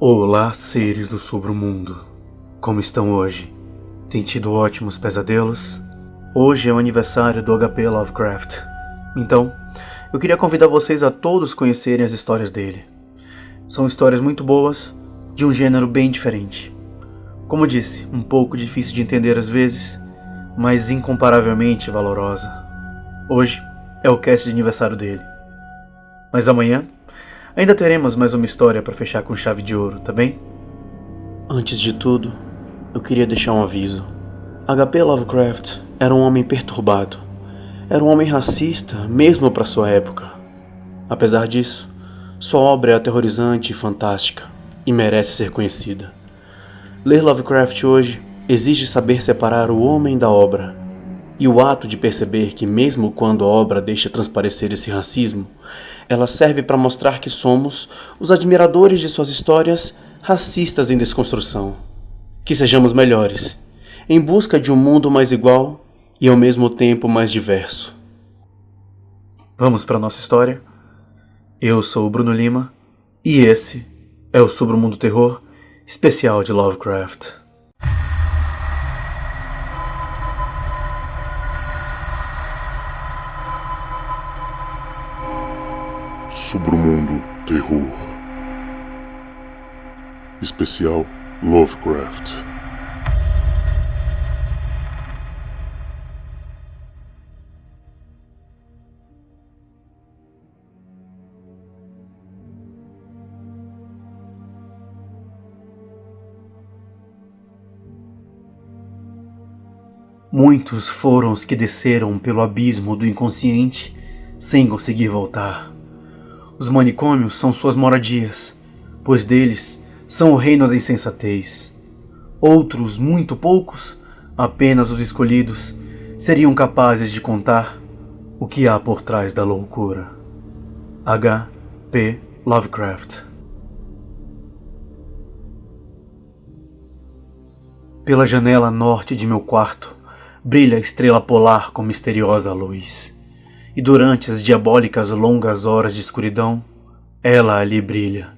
Olá, seres do submundo. Como estão hoje? Tem tido ótimos pesadelos? Hoje é o aniversário do HP Lovecraft. Então, eu queria convidar vocês a todos conhecerem as histórias dele. São histórias muito boas, de um gênero bem diferente. Como disse, um pouco difícil de entender às vezes, mas incomparavelmente valorosa. Hoje é o cast de aniversário dele. Mas amanhã ainda teremos mais uma história para fechar com chave de ouro, tá bem? Antes de tudo, eu queria deixar um aviso. HP Lovecraft era um homem perturbado. Era um homem racista, mesmo para sua época. Apesar disso, sua obra é aterrorizante e fantástica, e merece ser conhecida. Ler Lovecraft hoje exige saber separar o homem da obra. E o ato de perceber que mesmo quando a obra deixa transparecer esse racismo, ela serve para mostrar que somos os admiradores de suas histórias racistas em desconstrução. Que sejamos melhores, em busca de um mundo mais igual e ao mesmo tempo mais diverso. Vamos para a nossa história? Eu sou o Bruno Lima e esse é o Submundo Terror especial de Lovecraft. Submundo Terror especial Lovecraft. Muitos foram os que desceram pelo abismo do inconsciente sem conseguir voltar. Os manicômios são suas moradias, pois deles são o reino da insensatez. Outros, muito poucos, apenas os escolhidos, seriam capazes de contar o que há por trás da loucura. H.P. Lovecraft. Pela janela norte de meu quarto, brilha a estrela polar com misteriosa luz. E durante as diabólicas longas horas de escuridão, ela ali brilha.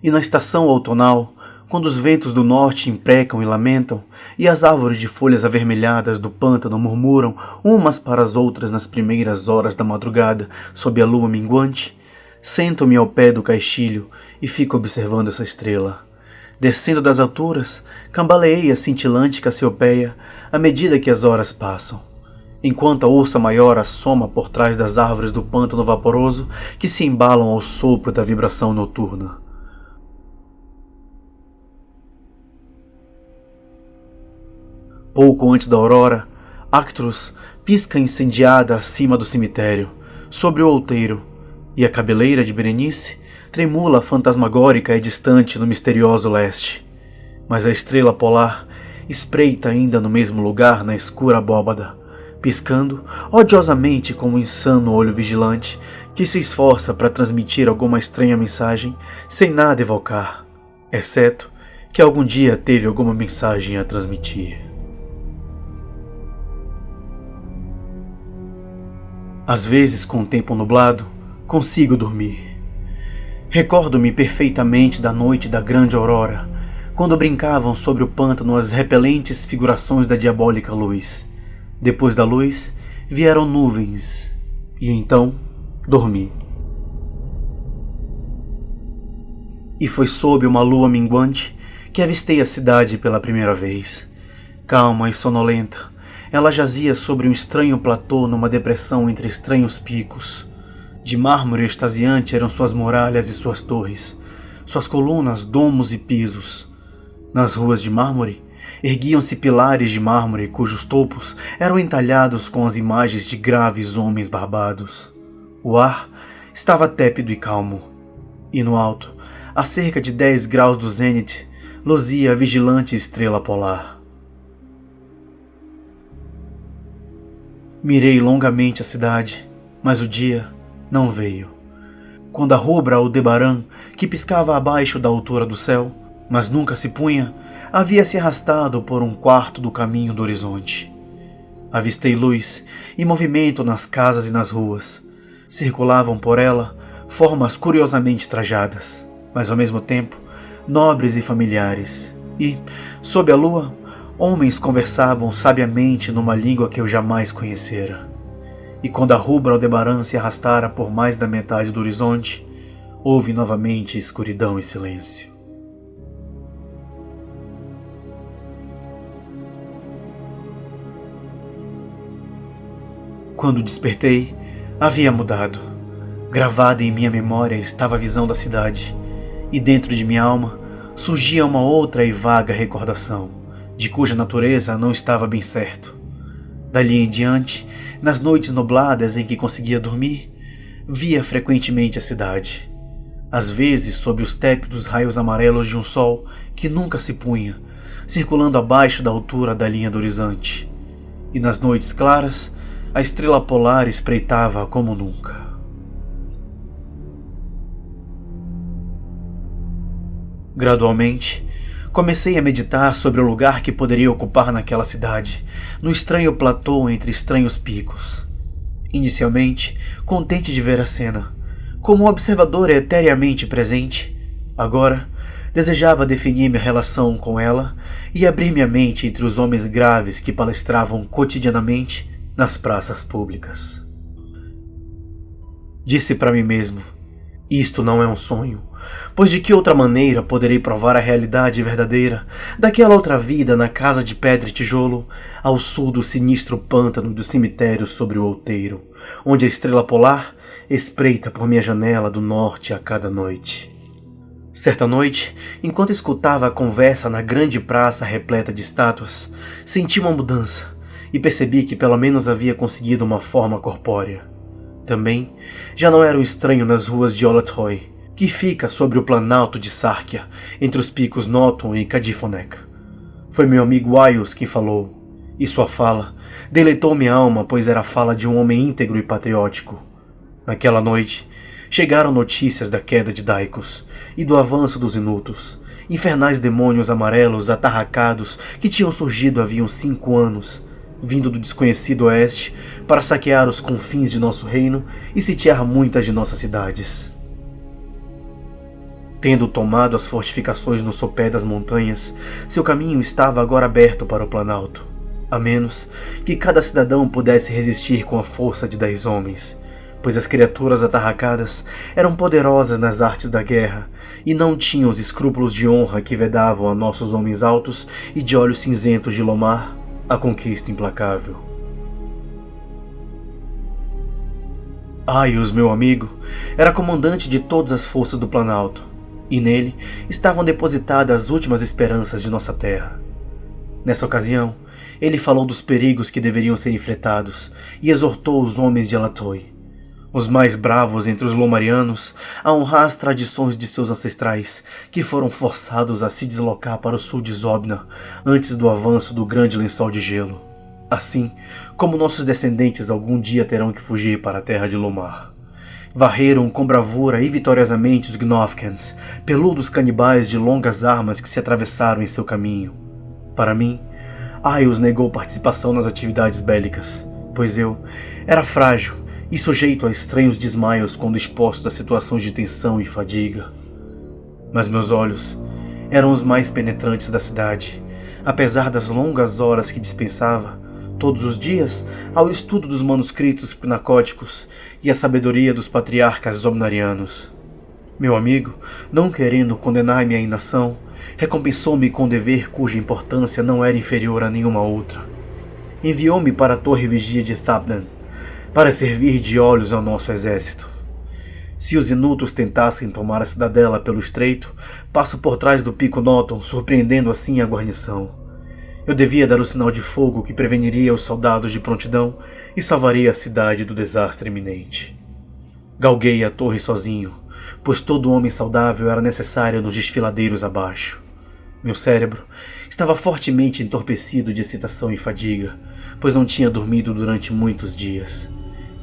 E na estação outonal, quando os ventos do norte imprecam e lamentam, e as árvores de folhas avermelhadas do pântano murmuram umas para as outras nas primeiras horas da madrugada, sob a lua minguante, sento-me ao pé do caixilho e fico observando essa estrela. Descendo das alturas, cambaleia cintilante Cassiopeia à medida que as horas passam, enquanto a ursa maior assoma por trás das árvores do pântano vaporoso que se embalam ao sopro da vibração noturna. Pouco antes da aurora, Arcturus pisca incendiada acima do cemitério, sobre o outeiro, e a cabeleira de Berenice tremula fantasmagórica e distante no misterioso leste. Mas a estrela polar espreita ainda no mesmo lugar na escura abóbada, piscando odiosamente como um insano olho vigilante que se esforça para transmitir alguma estranha mensagem sem nada evocar, exceto que algum dia teve alguma mensagem a transmitir. Às vezes, com o tempo nublado, consigo dormir. Recordo-me perfeitamente da noite da grande aurora, quando brincavam sobre o pântano as repelentes figurações da diabólica luz. Depois da luz, vieram nuvens, e então dormi. E foi sob uma lua minguante que avistei a cidade pela primeira vez. Calma e sonolenta, ela jazia sobre um estranho platô numa depressão entre estranhos picos. De mármore extasiante eram suas muralhas e suas torres, suas colunas, domos e pisos. Nas ruas de mármore, erguiam-se pilares de mármore cujos topos eram entalhados com as imagens de graves homens barbados. O ar estava tépido e calmo, e no alto, a cerca de 10 graus do zênite, luzia a vigilante estrela polar. Mirei longamente a cidade, mas o dia não veio. Quando a rubra Aldebaran, que piscava abaixo da altura do céu, mas nunca se punha, havia se arrastado por um quarto do caminho do horizonte. Avistei luz e movimento nas casas e nas ruas. Circulavam por ela formas curiosamente trajadas, mas ao mesmo tempo nobres e familiares, e, sob a lua, homens conversavam sabiamente numa língua que eu jamais conhecera. E quando a rubra Aldebaran se arrastara por mais da metade do horizonte, houve novamente escuridão e silêncio. Quando despertei, havia mudado. Gravada em minha memória estava a visão da cidade, e dentro de minha alma surgia uma outra e vaga recordação, de cuja natureza não estava bem certo. Dali em diante, nas noites nubladas em que conseguia dormir, via frequentemente a cidade. Às vezes sob os tépidos raios amarelos de um sol que nunca se punha, circulando abaixo da altura da linha do horizonte. E nas noites claras, a estrela polar espreitava como nunca. Gradualmente, comecei a meditar sobre o lugar que poderia ocupar naquela cidade, no estranho platô entre estranhos picos. Inicialmente, contente de ver a cena, como um observador eteriamente presente, agora desejava definir minha relação com ela e abrir minha mente entre os homens graves que palestravam cotidianamente nas praças públicas. Disse para mim mesmo: isto não é um sonho, pois de que outra maneira poderei provar a realidade verdadeira daquela outra vida na casa de pedra e tijolo, ao sul do sinistro pântano do cemitério sobre o outeiro, onde a estrela polar espreita por minha janela do norte a cada noite. Certa noite, enquanto escutava a conversa na grande praça repleta de estátuas, senti uma mudança e percebi que pelo menos havia conseguido uma forma corpórea. Também já não era um estranho nas ruas de Olathoi, que fica sobre o planalto de Sarkia, entre os picos Noton e Kadifonek. Foi meu amigo Aios quem falou, e sua fala deleitou minha alma, pois era a fala de um homem íntegro e patriótico. Naquela noite, chegaram notícias da queda de Daikos e do avanço dos Inutos, infernais demônios amarelos atarracados que tinham surgido havia uns 5 anos, vindo do desconhecido oeste para saquear os confins de nosso reino e sitiar muitas de nossas cidades. Tendo tomado as fortificações no sopé das montanhas, seu caminho estava agora aberto para o planalto, a menos que cada cidadão pudesse resistir com a força de 10 homens, pois as criaturas atarracadas eram poderosas nas artes da guerra e não tinham os escrúpulos de honra que vedavam a nossos homens altos e de olhos cinzentos de Lomar a conquista implacável. Aios, meu amigo, era comandante de todas as forças do Planalto, e nele estavam depositadas as últimas esperanças de nossa terra. Nessa ocasião, ele falou dos perigos que deveriam ser enfrentados e exortou os homens de Elathoi, os mais bravos entre os lomarianos, a honrar as tradições de seus ancestrais, que foram forçados a se deslocar para o sul de Zobna antes do avanço do grande lençol de gelo, assim como nossos descendentes algum dia terão que fugir para a terra de Lomar. Varreram com bravura e vitoriosamente os Gnothkans, peludos canibais de longas armas que se atravessaram em seu caminho. Para mim, Aios negou participação nas atividades bélicas, pois eu era frágil e sujeito a estranhos desmaios quando exposto a situações de tensão e fadiga. Mas meus olhos eram os mais penetrantes da cidade, apesar das longas horas que dispensava, todos os dias, ao estudo dos manuscritos pnacóticos e à sabedoria dos patriarcas zomnarianos. Meu amigo, não querendo condenar-me à inação, recompensou-me com um dever cuja importância não era inferior a nenhuma outra. Enviou-me para a torre vigia de Thabnan, para servir de olhos ao nosso exército. Se os Inutos tentassem tomar a cidadela pelo estreito, passo por trás do pico Noton, surpreendendo assim a guarnição. Eu devia dar o sinal de fogo que preveniria os soldados de prontidão e salvaria a cidade do desastre iminente. Galguei a torre sozinho, pois todo homem saudável era necessário nos desfiladeiros abaixo. Meu cérebro estava fortemente entorpecido de excitação e fadiga, pois não tinha dormido durante muitos dias.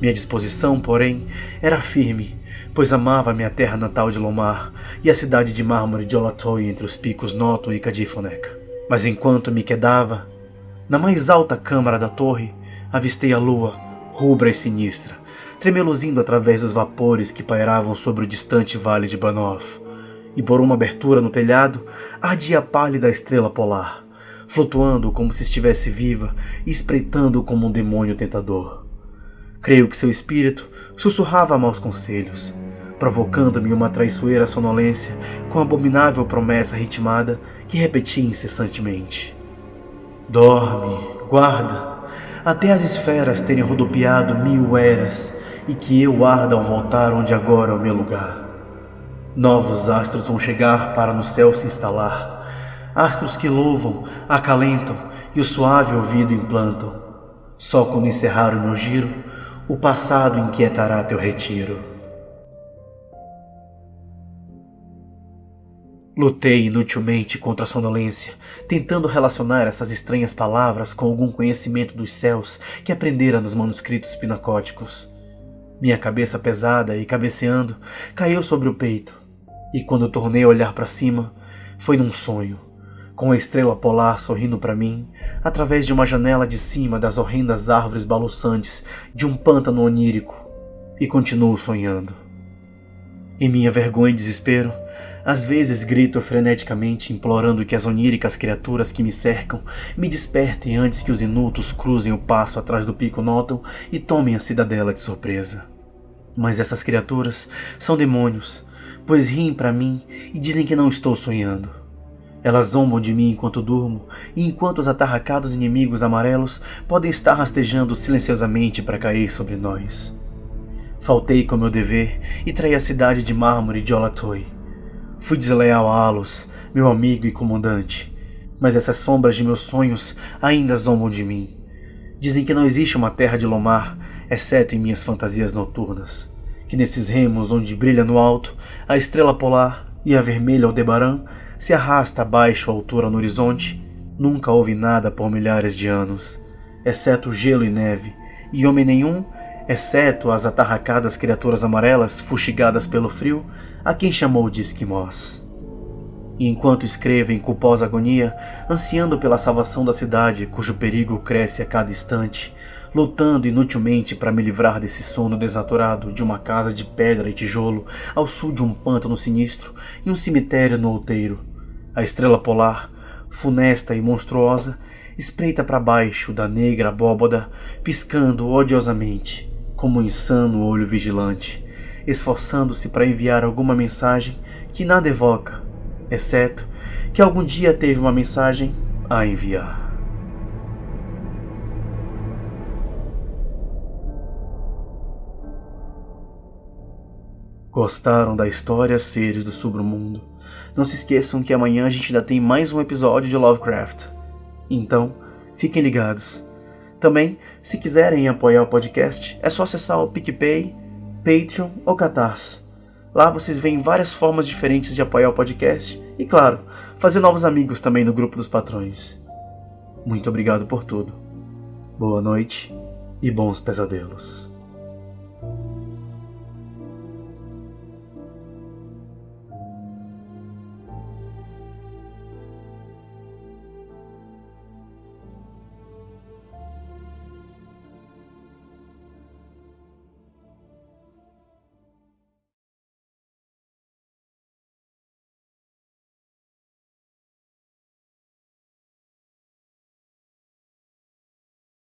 Minha disposição, porém, era firme, pois amava minha terra natal de Lomar e a cidade de mármore de Olathoi entre os picos Noton e Kadifonek. Mas enquanto me quedava, na mais alta câmara da torre, avistei a lua, rubra e sinistra, tremeluzindo através dos vapores que pairavam sobre o distante vale de Banov, e por uma abertura no telhado ardia a pálida estrela polar, flutuando como se estivesse viva e espreitando como um demônio tentador. Creio que seu espírito sussurrava maus conselhos, provocando-me uma traiçoeira sonolência com abominável promessa ritmada que repetia incessantemente. Dorme, guarda, até as esferas terem rodopiado 1000 eras e que eu arda ao voltar onde agora é o meu lugar. Novos astros vão chegar para no céu se instalar, astros que louvam, acalentam e o suave ouvido implantam. Só quando encerrar o meu giro, o passado inquietará teu retiro. Lutei inutilmente contra a sonolência, tentando relacionar essas estranhas palavras com algum conhecimento dos céus que aprendera nos manuscritos pinacóticos. Minha cabeça pesada e cabeceando caiu sobre o peito, e quando tornei a olhar para cima, foi num sonho, com a estrela polar sorrindo para mim através de uma janela de cima das horrendas árvores balouçantes de um pântano onírico, e continuo sonhando. Em minha vergonha e desespero, às vezes grito freneticamente implorando que as oníricas criaturas que me cercam me despertem antes que os inutos cruzem o passo atrás do pico Nóton e tomem a cidadela de surpresa. Mas essas criaturas são demônios, pois riem para mim e dizem que não estou sonhando. Elas zombam de mim enquanto durmo e enquanto os atarracados inimigos amarelos podem estar rastejando silenciosamente para cair sobre nós. Faltei com meu dever e traí a cidade de mármore de Olatoi. Fui desleal a Alos, meu amigo e comandante, mas essas sombras de meus sonhos ainda zombam de mim. Dizem que não existe uma terra de Lomar, exceto em minhas fantasias noturnas, que nesses remos onde brilha no alto a estrela polar e a vermelha Aldebaran se arrasta abaixo a altura no horizonte, nunca houve nada por milhares de anos, exceto gelo e neve, e homem nenhum, exceto as atarracadas criaturas amarelas fustigadas pelo frio, a quem chamou de esquimós. E enquanto escrevo em culposa agonia, ansiando pela salvação da cidade, cujo perigo cresce a cada instante, lutando inutilmente para me livrar desse sono desaturado de uma casa de pedra e tijolo ao sul de um pântano sinistro e um cemitério no outeiro, a estrela polar, funesta e monstruosa, espreita para baixo da negra abóbada, piscando odiosamente, como um insano olho vigilante, esforçando-se para enviar alguma mensagem que nada evoca, exceto que algum dia teve uma mensagem a enviar. Gostaram da história, seres do submundo? Não se esqueçam que amanhã a gente ainda tem mais um episódio de Lovecraft. Então, fiquem ligados. Também, se quiserem apoiar o podcast, é só acessar o PicPay, Patreon ou Catarse. Lá vocês veem várias formas diferentes de apoiar o podcast e, claro, fazer novos amigos também no grupo dos patrões. Muito obrigado por tudo. Boa noite e bons pesadelos.